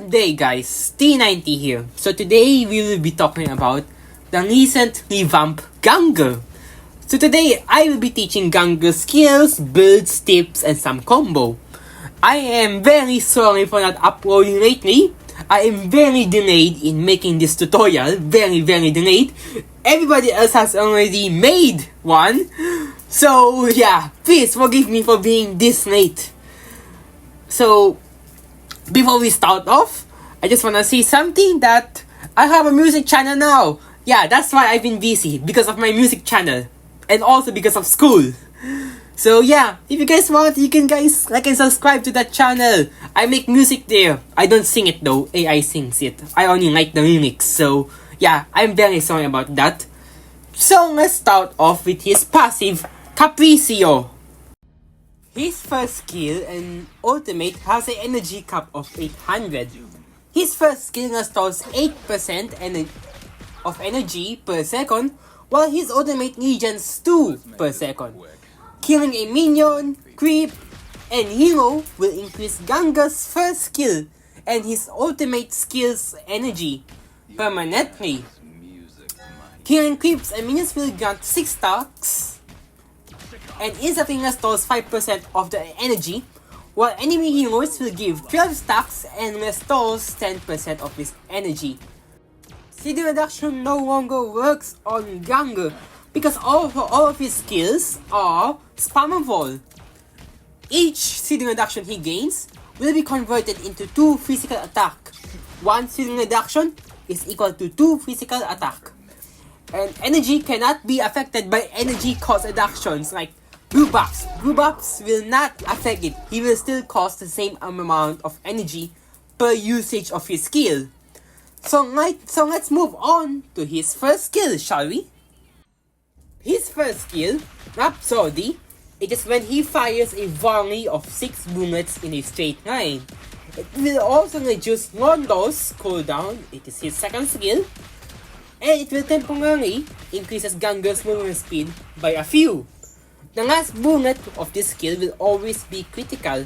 Good day guys, T90 here. So today we will be talking about the recent Revamped Granger. So today I will be teaching Granger skills, builds, tips, and some combo. I am very sorry for not uploading lately. I am very delayed in making this tutorial, very delayed. Everybody else has already made one. So yeah, please forgive me for being this late. So before we start off, I just wanna say something that I have a music channel now. Yeah, that's why I've been busy, because of my music channel. And also because of school. So yeah, if you guys want, you can guys like and subscribe to that channel. I make music there. I don't sing it though, AI sings it. I only like the lyrics, so yeah, I'm very sorry about that. So let's start off with his passive, Capriccio. His first skill and ultimate has an energy cap of 800. His first skill restores 8% of energy per second, while his ultimate regens 2 per second. Killing a minion, creep, and hero will increase Granger's first skill and his ultimate skill's energy permanently. Killing creeps and minions will grant 6 stacks and instantly restores 5% of the energy, while enemy heroes will give 12 stacks and restores 10% of his energy. CD reduction no longer works on Granger because all of his skills are spammable. Each CD reduction he gains will be converted into 2 physical attack. 1 CD reduction is equal to 2 physical attack. And energy cannot be affected by energy cost reductions like blue buffs. Blue buffs will not affect it. He will still cost the same amount of energy per usage of his skill. So let's move on to his first skill, shall we? His first skill, Rhapsody, it is when he fires a volley of 6 bullets in a straight line. It will also reduce Rondo's cooldown, it is his second skill, and it will temporarily increase Granger's movement speed by a few. The last bullet of this skill will always be critical.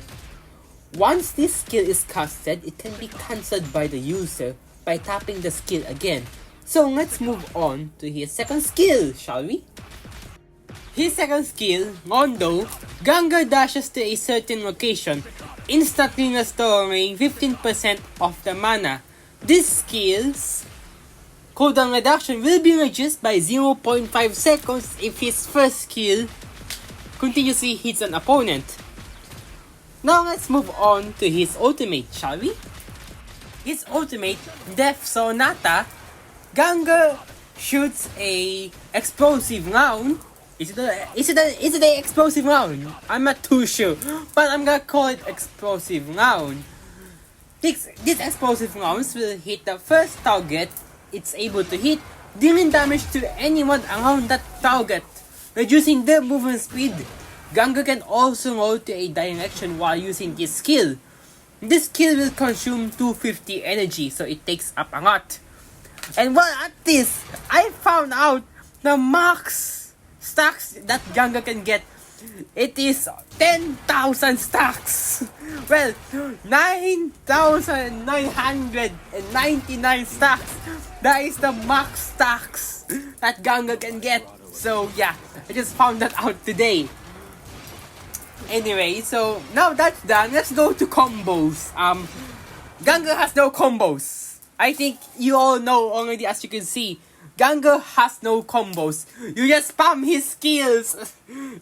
Once this skill is casted, it can be cancelled by the user by tapping the skill again. So let's move on to his second skill, shall we? His second skill, Rondo, Granger dashes to a certain location, instantly restoring 15% of the mana. This skill's cooldown reduction will be reduced by 0.5 seconds if his first skill continuously hits an opponent. Now let's move on to his ultimate, shall we? His ultimate, Death Sonata, Granger shoots a explosive round. Is it a explosive round? I'm not too sure, but I'm gonna call it explosive round. These explosive rounds will hit the first target it's able to hit, dealing damage to anyone around that target, reducing their movement speed. Granger can also roll to a direction while using this skill. This skill will consume 250 energy, so it takes up a lot. And while at this, I found out the max stacks that Granger can get. It is 10,000 stacks. Well, 9,999 stacks. That is the max stacks that Granger can get. So yeah, I just found that out today. Anyway, so now that's done, let's go to combos. Granger has no combos. I think you all know already, as you can see. Granger has no combos. You just spam his skills.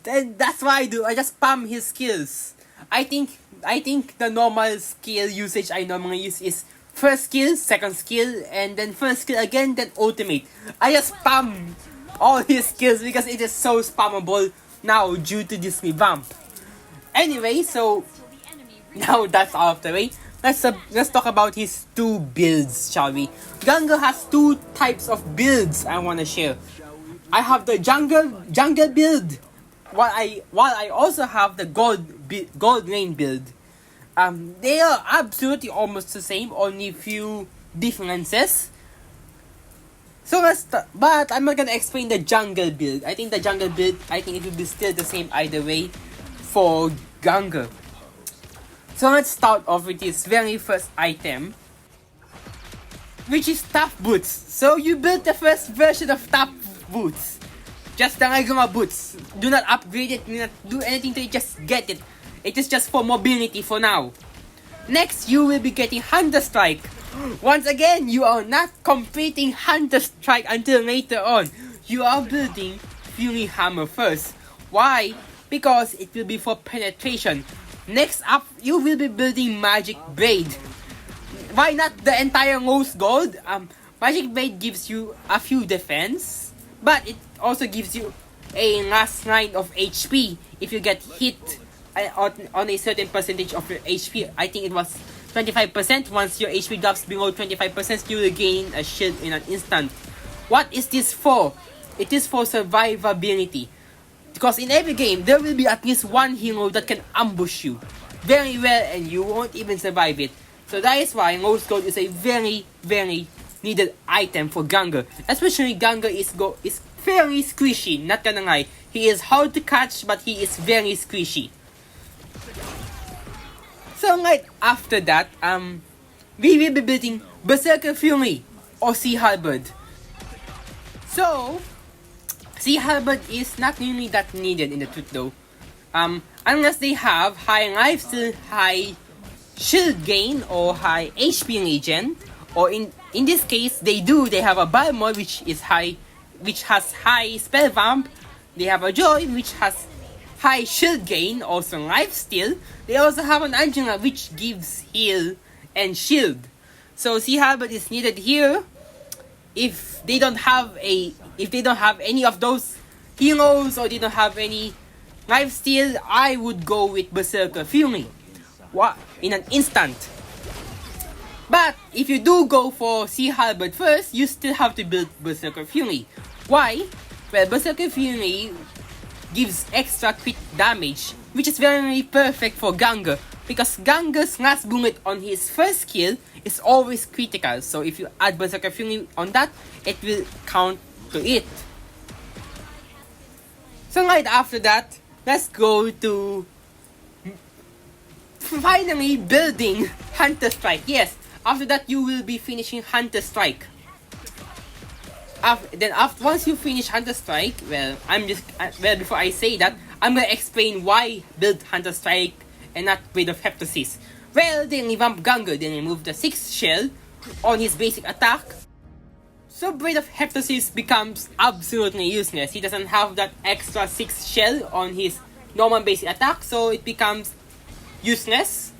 Then that's what I do. I just spam his skills. I think the normal skill usage I normally use is first skill, second skill, and then first skill again, then ultimate. I just spam all his skills because it is so spammable now due to this revamp. Anyway, so now that's out of the way. Let's talk about his 2 builds, shall we? Granger has 2 types of builds I wanna share. I have the jungle build, while I also have the gold rain build. They are absolutely almost the same, only few differences. So but I'm not gonna explain the jungle build. I think the jungle build, it will be still the same either way for Granger. So let's start off with his very first item, which is tough boots. So you build the first version of tough boots. Just the regular boots. Do not upgrade it, do not do anything to it, just get it. It is just for mobility for now. Next, you will be getting Hunter Strike. Once again, you are not completing Hunter Strike until later on. You are building Fury Hammer first. Why? Because it will be for penetration. Next up, you will be building Magic Blade. Why not the entire Rose Gold? Magic Blade gives you a few defense, but it also gives you a last line of HP if you get hit on a certain percentage of your HP. I think it was 25%. Once your HP drops below 25%, you will gain a shield in an instant. What is this for? It is for survivability. Because in every game, there will be at least one hero that can ambush you very well and you won't even survive it. So that is why Rose Gold is a very, very needed item for Granger. Especially Granger is very squishy, not gonna lie. He is hard to catch, but he is very squishy. So right after that, we will be building Berserker Fury or Sea Halberd. So, Sea Halberd is not really that needed in the truth though. Unless they have high lifesteal, high shield gain, or high HP regen, or in this case they have a Balmor which has high spell vamp. They have a Joy which has high shield gain, also lifesteal. They also have an Angela which gives heal and shield. So Sea Halberd is needed here. If they don't have any of those heroes or they don't have any lifesteal, I would go with Berserker Fury in an instant. But if you do go for Sea Halberd first, you still have to build Berserker Fury. Why? Well, Berserker Fury gives extra crit damage, which is very perfect for Granger, because Granger's last bullet on his first skill is always critical. So if you add Berserker Fury on that, it will count to it. So right after that, let's go to finally building Hunter Strike. Yes, after that you will be finishing Hunter Strike. Once you finish Hunter Strike, before I say that, I'm gonna explain why build Hunter Strike and not Blade of Heptasis. Well, they revamped Granger, they removed the 6th shell on his basic attack. So Blade of Heptasis becomes absolutely useless. He doesn't have that extra 6th shell on his normal basic attack, so it becomes useless.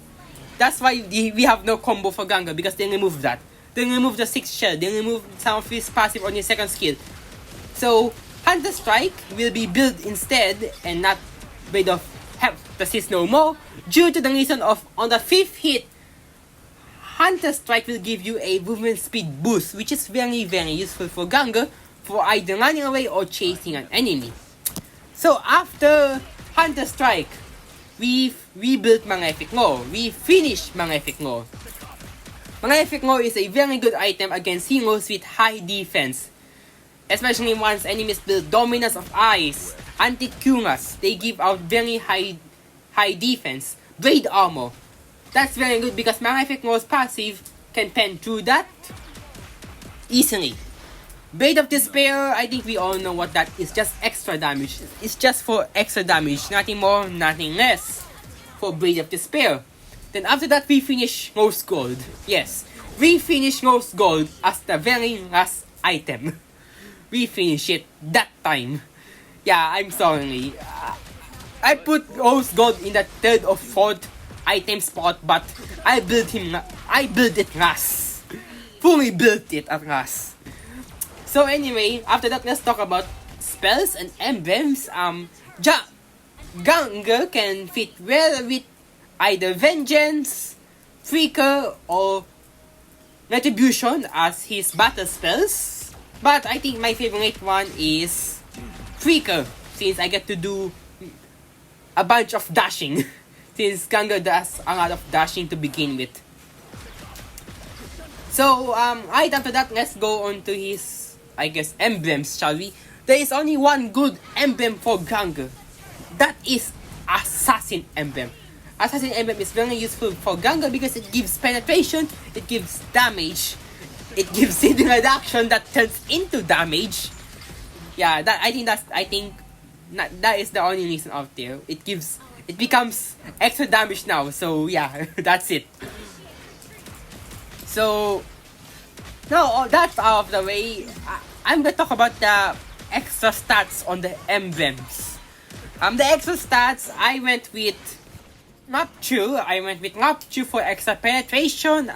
That's why we have no combo for Granger, because they removed that. They removed the 6th shell, they removed some of his passive on his second skill. So Hunter Strike will be built instead and not Blade of Heptasis no more, due to the reason of on the 5th hit, Hunter Strike will give you a movement speed boost, which is very, very useful for Granger for either running away or chasing an enemy. So after Hunter Strike, we built Malefic Roar. We finished Malefic Roar. Malefic Roar is a very good item against heroes with high defense. Especially once enemies build Dominance of Ice, Anti-Cuirass, they give out very high defense. Blade Armor. That's very good because Malefic Roar's passive can pen through that easily. Blade of Despair, I think we all know what that is. Just extra damage. It's just for extra damage. Nothing more, nothing less for Blade of Despair. Then after that, we finish Rose Gold. Yes, we finish Rose Gold as the very last item. We finish it that time. Yeah, I'm sorry. I put Rose Gold in the 3rd or 4th item spot, but I built it last. Fully built it at last. So anyway, after that, let's talk about spells and emblems. Granger can fit well with either Vengeance, Freaker, or Retribution as his battle spells. But I think my favorite one is Freaker, since I get to do a bunch of dashing. Since Granger does a lot of dashing to begin with. So, right after that, let's go on to his, I guess, emblems, shall we? There is only one good emblem for Granger. That is Assassin Emblem. Assassin Emblem is very useful for Granger because it gives penetration, it gives damage, it gives hit reduction that turns into damage. Yeah, that is the only reason out there. It becomes extra damage now. So yeah, that's it. So now that's out of the way. I'm gonna talk about the extra stats on the emblems. The extra stats, I went with Rupture for extra penetration,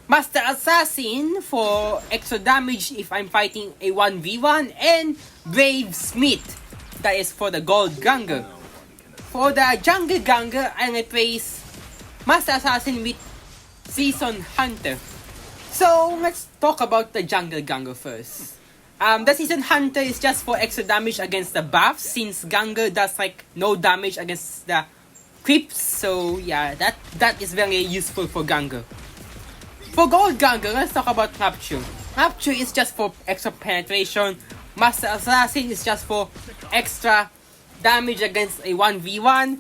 Master Assassin for extra damage if I'm fighting a 1v1, and Brave Smith, that is for the Gold Granger. For the Jungle Granger, I replace Master Assassin with Season Hunter. So let's talk about the Jungle Granger first. The Season Hunter is just for extra damage against the buffs, since Granger does like no damage against the creeps. So yeah, that is very useful for Granger. For Gold Granger, let's talk about Rupture. Rupture is just for extra penetration. Master Assassin is just for extra damage against a 1v1.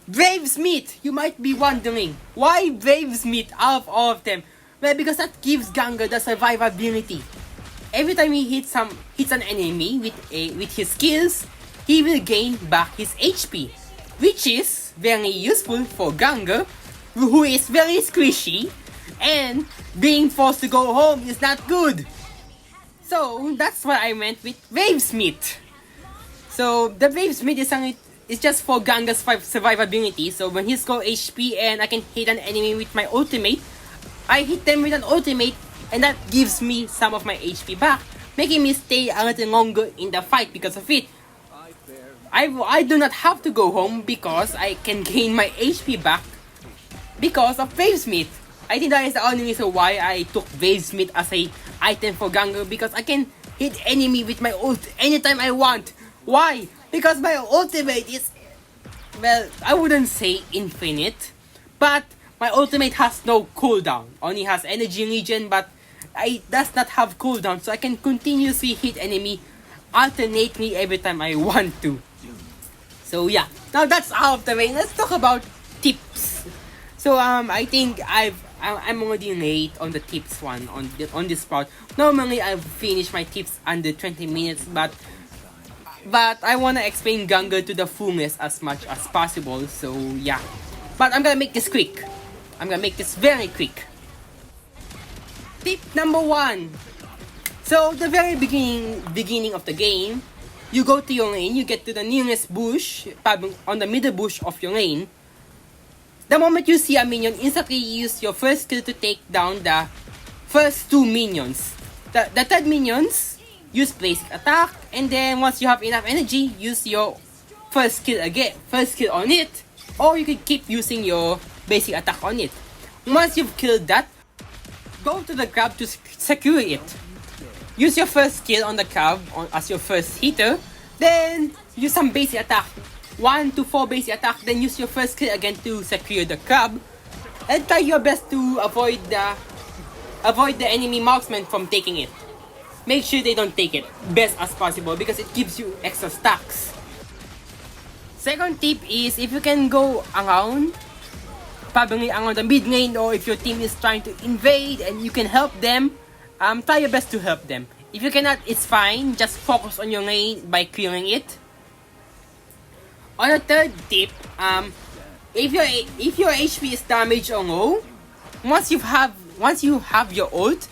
Brave Smith, you might be wondering, why Brave Smith out of all of them? Well, because that gives Granger the survivability. Every time he hits an enemy with his skills, he will gain back his HP, which is very useful for Granger, who is very squishy, and being forced to go home is not good. So that's what I meant with Brave Smith. So the Brave Smith is just for Granger's survivability. So when he's low HP and I can hit an enemy with my ultimate, I hit them with an ultimate, and that gives me some of my HP back, making me stay a little longer in the fight because of it. I do not have to go home because I can gain my HP back because of Brave Smith. I think that is the only reason why I took Brave Smith as a item for Granger, because I can hit enemy with my ult anytime I want. Why? Because my ultimate is, well, I wouldn't say infinite, but my ultimate has no cooldown. Only has energy regen, but it does not have cooldown, so I can continuously hit enemy alternately every time I want to. So yeah, now that's out of the way. Let's talk about tips. So I think I'm already late on the tips one on this part. Normally I've finished my tips under 20 minutes, but I wanna explain Granger to the fullness as much as possible. So yeah, but I'm gonna make this quick. I'm gonna make this very quick. Tip number 1. So the very beginning of the game, you go to your lane, you get to the nearest bush, on the middle bush of your lane. The moment you see a minion, instantly use your first skill to take down the first 2 minions. The third minions, use basic attack, and then once you have enough energy, use your first skill on it, or you can keep using your basic attack on it. Once you've killed that, go to the crab to secure it. Use your first skill on the crab as your first hitter, then use some basic attack. 1 to 4 basic attack, then use your first skill again to secure the crab, and try your best to avoid the enemy marksman from taking it. Make sure they don't take it best as possible because it gives you extra stacks. Second tip is, if you can go around, probably around the mid lane, or if your team is trying to invade and you can help them, try your best to help them. If you cannot, it's fine, just focus on your lane by clearing it. On a third tip, if your HP is damaged or low, once you have your ult,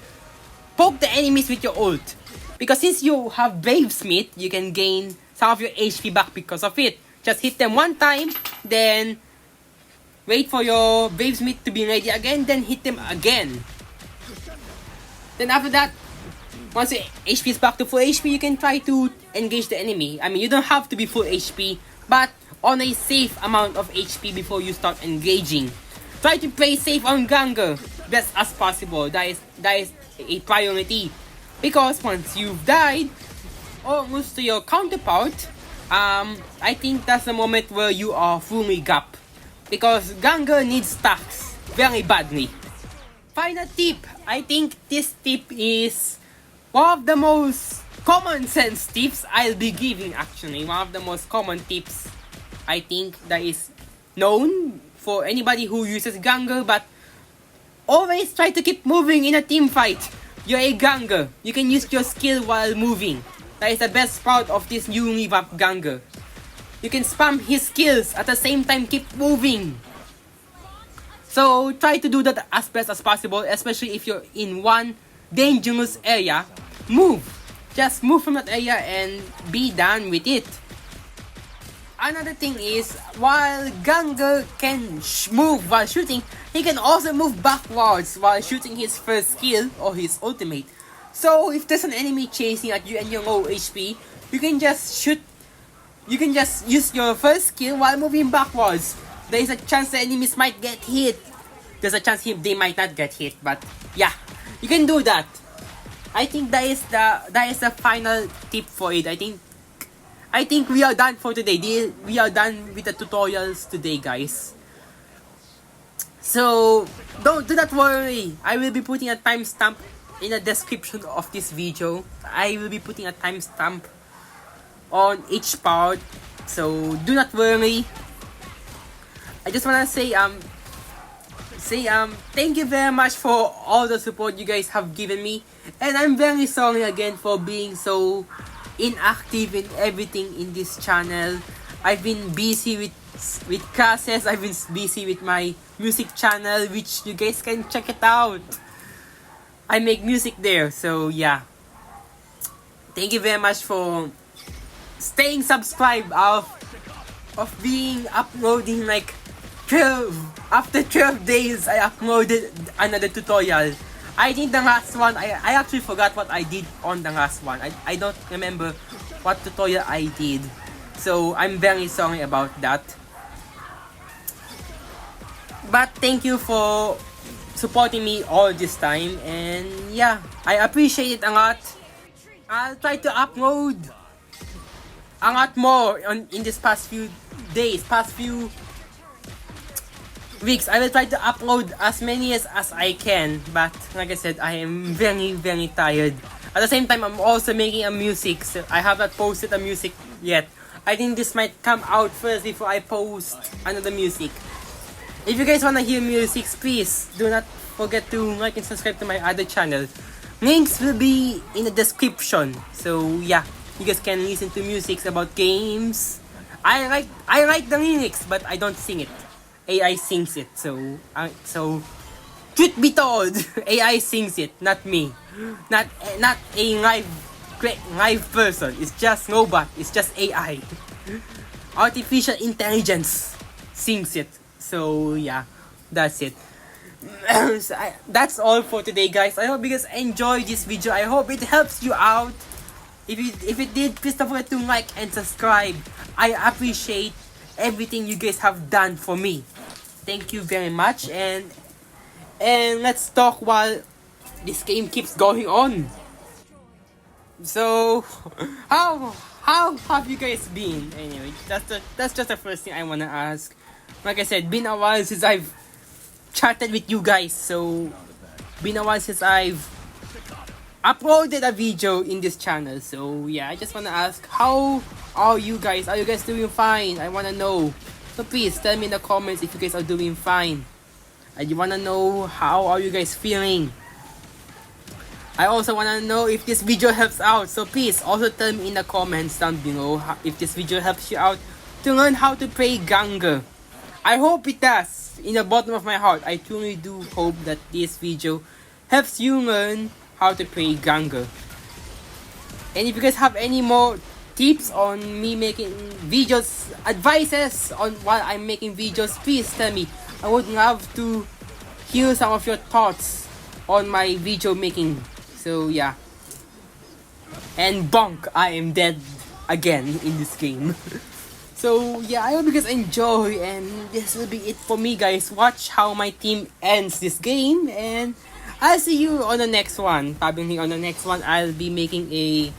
poke the enemies with your ult. Because since you have Brave Smith, you can gain some of your HP back because of it. Just hit them one time, then wait for your Brave Smith to be ready again, then hit them again. Then after that, once your HP is back to full HP, you can try to engage the enemy. I mean, you don't have to be full HP, but on a safe amount of HP before you start engaging. Try to play safe on Granger best as possible. That is a priority. Because once you've died almost to your counterpart, I think that's the moment where you are fully gap. Because Granger needs stacks very badly. Final tip. I think this tip is one of the most common sense tips I'll be giving actually. One of the most common tips I think that is known for anybody who uses Granger, but always try to keep moving in a team fight. you're a Ganger. You can use your skill while moving. That is the best part of this new Revamped Granger. You can spam his skills at the same time keep moving. So try to do that as best as possible, especially if you're in one dangerous area. Move. Just move from that area and be done with it. Another thing is, while Ganger can move while shooting, he can also move backwards while shooting his first skill or his ultimate. So if there's an enemy chasing at you and you're low HP, you can just shoot. You can just use your first skill while moving backwards. There is a chance the enemies might get hit. There's a chance they might not get hit, but yeah, you can do that. I think that is the final tip for it. I think we are done for today. We are done with the tutorials today, guys. So do not worry. I will be putting a timestamp in the description of this video. I will be putting a timestamp on each part. So do not worry. I just wanna say thank you very much for all the support you guys have given me, and I'm very sorry again for being so inactive in everything in this channel. I've been busy with classes. I've been busy with my music channel, which you guys can check it out. I make music there, so yeah. Thank you very much for staying subscribed of being uploading like 12. After 12 days, I uploaded another tutorial. I think the last one, I actually forgot what I did on the last one. I don't remember what tutorial I did. So I'm very sorry about that. But thank you for supporting me all this time. And yeah, I appreciate it a lot. I'll try to upload a lot more in this past few days, past few weeks. I will try to upload as many as I can, but like I said, I am very tired. At the same time, I'm also making a music, so I haven't posted a music yet. I think this might come out first before I post another music. If you guys wanna hear music, please do not forget to like and subscribe to my other channel. Links will be in the description. So yeah, you guys can listen to music about games. I write the lyrics, but I don't sing it. AI sings it, so truth be told, AI sings it, not me, not a live person. It's just robot. It's just AI. Artificial intelligence sings it. So yeah, that's it. So that's all for today, guys. I hope you guys enjoyed this video. I hope it helps you out. If it did, please don't forget to like and subscribe. I appreciate everything you guys have done for me. Thank you very much, and let's talk while this game keeps going on. So how have you guys been? Anyway, that's just the first thing I wanna ask. Like I said, been a while since I've chatted with you guys, so been a while since I've uploaded a video in this channel. So yeah, I just wanna ask, how are you guys? Are you guys doing fine? I wanna know. So please tell me in the comments if you guys are doing fine. I wanna know how are you guys feeling. I also wanna know if this video helps out. So please also tell me in the comments down below if this video helps you out to learn how to play Granger. I hope it does. In the bottom of my heart, I truly do hope that this video helps you learn how to play Granger. And if you guys have any more tips on me making videos, advices on while I'm making videos, please tell me. I would love to hear some of your thoughts on my video making. So yeah. And bonk, I am dead again in this game. So yeah, I hope you guys enjoy, and this will be it for me, guys. Watch how my team ends this game, and I'll see you on the next one. Probably on the next one, I'll be making a...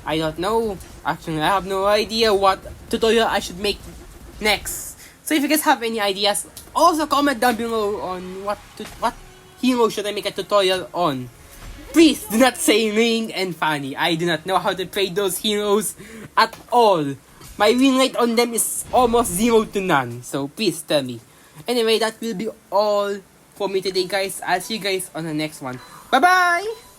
I don't know. Actually, I have no idea what tutorial I should make next. So if you guys have any ideas, also comment down below on what hero should I make a tutorial on. Please do not say Ring and Fanny. I do not know how to play those heroes at all. My win rate on them is almost 0 to none. So please tell me. Anyway, that will be all for me today, guys. I'll see you guys on the next one. Bye bye!